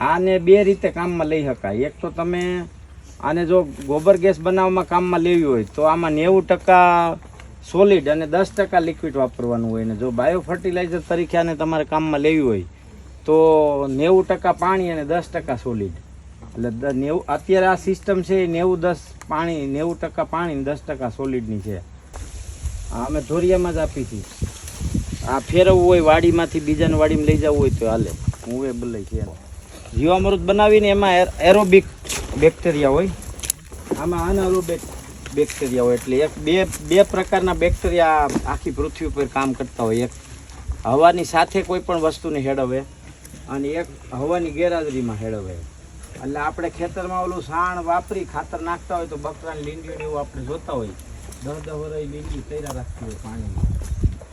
આને બે રીતે કામમાં લઈ શકાય. એક તો તમે આને જો ગોબર ગેસ બનાવવામાં કામમાં લેવી હોય તો આમાં 90% સોલિડ અને 10% લિક્વિડ વાપરવાનું હોય ને જો બાયો ફર્ટિલાઇઝર તરીકે આને તમારે કામમાં લેવી હોય તો 90% પાણી અને 10% સોલિડ. એટલે 90 અત્યારે આ સિસ્ટમ છે એ 90-10 પાણી, 90% પાણી ને 10% સોલિડની છે. અમે ધોરિયામાં જ આપી હતી. આ ફેરવવું હોય વાડીમાંથી બીજાની વાડીમાં લઈ જવું હોય તો હાલે. હું એ બોલાય છે જીવામૃત બનાવીને એમાં એરોબિક બેક્ટેરિયા હોય, આમાં અનએરોબિક બેક્ટેરિયા હોય. એટલે બે પ્રકારના બેક્ટેરિયા આખી પૃથ્વી ઉપર કામ કરતા હોય. એક હવાની સાથે કોઈ પણ વસ્તુને હેડવે અને એક હવાની ગેરહાજરીમાં હેડવે. એટલે આપણે ખેતરમાં ઓલું સાણ વાપરી ખાતર નાખતા હોય તો બકરાની લીંડીઓ એવું આપણે જોતા હોય 10-10 વર્ષ લીંડી તૈયાર રાખતી હોય પાણીમાં.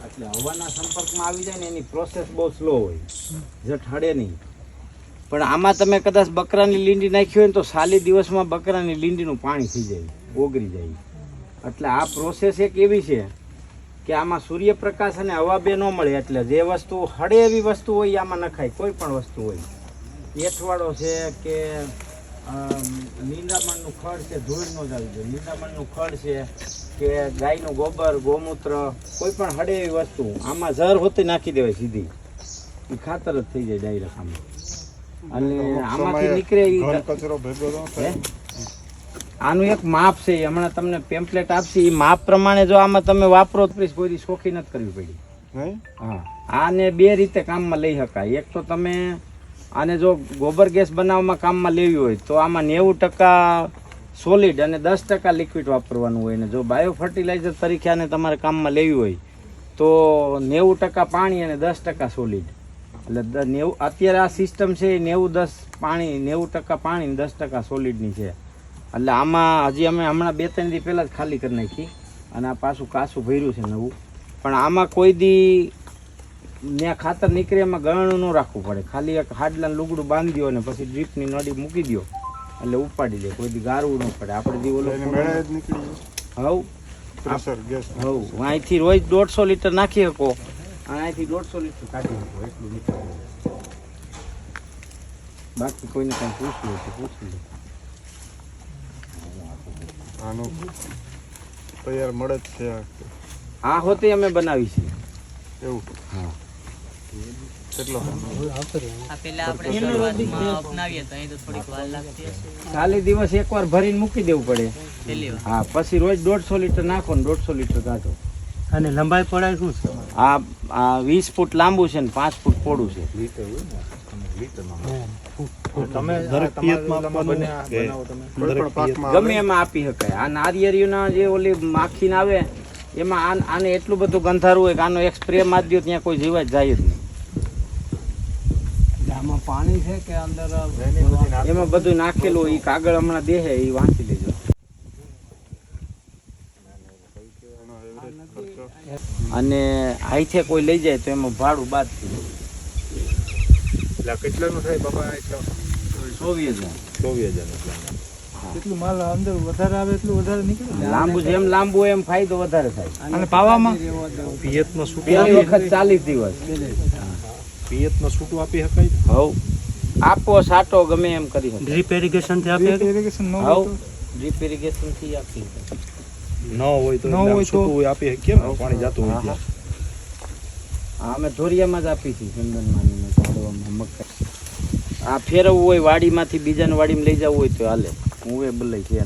એટલે હવાના સંપર્કમાં આવી જાય ને એની પ્રોસેસ બહુ સ્લો હોય, જટ હડે નહીં. પણ આમાં તમે કદાચ બકરાની લીંડી નાખી હોય ને તો 40 દિવસમાં બકરાની લીંડીનું પાણી થઈ જાય, ઓગળી જાય. એટલે આ પ્રોસેસ એક એવી છે કે આમાં સૂર્યપ્રકાશ અને હવા બે ન મળે. એટલે જે વસ્તુ હળે એવી વસ્તુ હોય આમાં નખાય, કોઈ પણ વસ્તુ હોય. એઠવાડો છે કે નીંદામણનું ખડ છે, ધૂળ ન જ આવી જાય. નીંદામણનું ખડ છે કે ગાયનું ગોબર, ગૌમૂત્ર, કોઈ પણ હળે એવી વસ્તુ આમાં ઝર હોતી નાખી દેવાય સીધી, એ ખાતર જ થઈ જાય ડાયરેક્ટ આમાં. અને આમાંથી નીકળે આનું એક માપ છે, હમણાં તમને પેમ્પલેટ આપશે એ માપ પ્રમાણે જો આમાં તમે વાપરો તો કોઈ શોખી નથી કરવી પડી. હા, આને બે રીતે કામમાં લઈ શકાય. એક તો તમે આને જો ગોબર ગેસ બનાવવામાં કામમાં લેવી હોય તો આમાં 90% સોલિડ અને 10% લિક્વિડ વાપરવાનું હોય ને જો બાયો ફર્ટિલાઇઝર તરીકે આને તમારે કામમાં લેવી હોય તો 90% પાણી અને 10% સોલિડ. એટલે 90 અત્યારે આ સિસ્ટમ છે એ 90-10 પાણી, 90% પાણી ને 10% સોલિડની છે. એટલે આમાં હજી અમે હમણાં 2-3 દી પહેલાં જ ખાલી કરી નાખી અને આ પાછું કાસું ભર્યું છે નવું. પણ આમાં કોઈ દી ત્યાં ખાતર નીકળે એમાં ગળણું ન રાખવું પડે. ખાલી એક હાડલાનું લુગડું બાંધી દો અને પછી ડ્રીપની નળી મૂકી દો એટલે ઉપાડી દે. કોઈ દી ગારવું ન પડે. આપણે દી ઓલો હવ અહીંથી રોજ 150 લીટર નાખી શકો અને અહીંથી 150 લીટર કાઢી શકો, એટલું નીકળે. બાકી કોઈને કંઈ પૂછવું હોય તો પૂછી લે. આનું તૈયાર મળે જ છે. આ હોતે અમે બનાવી છે એવું. હા, કેટલો પેલા આપણે શરૂઆતમાં અપનાવીએ તો અહીં તો થોડીક વાર લાગતી હશે. 40 દિવસ એકવાર ભરીને મૂકી દેવું પડે. પહેલી વાર. હા, પછી રોજ 150 લીટર નાખો ને 150 લીટર કાઢો. અને લંબાઈ પહોળાઈ શું છે? આ 20 ફૂટ લાંબુ છે ને 5 ફૂટ પોડું છે. તમે દરેક પિયતમાં આપવાનું કે દરેક પિયત ગમે એમાં આપી શકાય. આ નારિયેળીના જે ઓલી માખીને આવે એમાં આને એટલું બધું ગંધારું હોય કે આનો એક સ્પ્રે મારી દો ત્યાં કોઈ જીવા જાય જ નહીં. આમાં પાણી છે કે અંદર એમાં બધું નાખેલું હોય. એ કાગળ હમણાં દેહે એ વાંચી લેજો. અને અહીંથી કોઈ લઈ જાય તો એમાં ભાડું બાદ થઈ જાય. એટલે કેટલાનું થાય બાપા? એટલો 24,000. કેટલું માલ અંદર વધારે આવે એટલું વધારે નીકળે. લાંબુ જેમ લાંબુ હોય એમ ફાયદો વધારે થાય. અને પાવામાં પિયતમાં છૂટું પહેલી વખત 40 દિવસ પિયતમાં છૂટું આપી શકાય. હવ આપો સાટો ગમે એમ કરી શકે. ડ્રીપ ઇરિગેશન થી આપી ઇરિગેશન ન હવ ડ્રીપ ઇરિગેશન થી આપી શકે. ન હોય તો છૂટું આપી શકીએ ને પાણી જાતું હોય. હા, અમે ધોરિયામાં જ આપી હતી. ચંદનમાની ઝાડવામાં મકાઈ. આ ફેરવવું હોય વાડીમાંથી બીજાની વાડીમાં લઈ જવું હોય તો હાલે. હું એ બોલાય છે.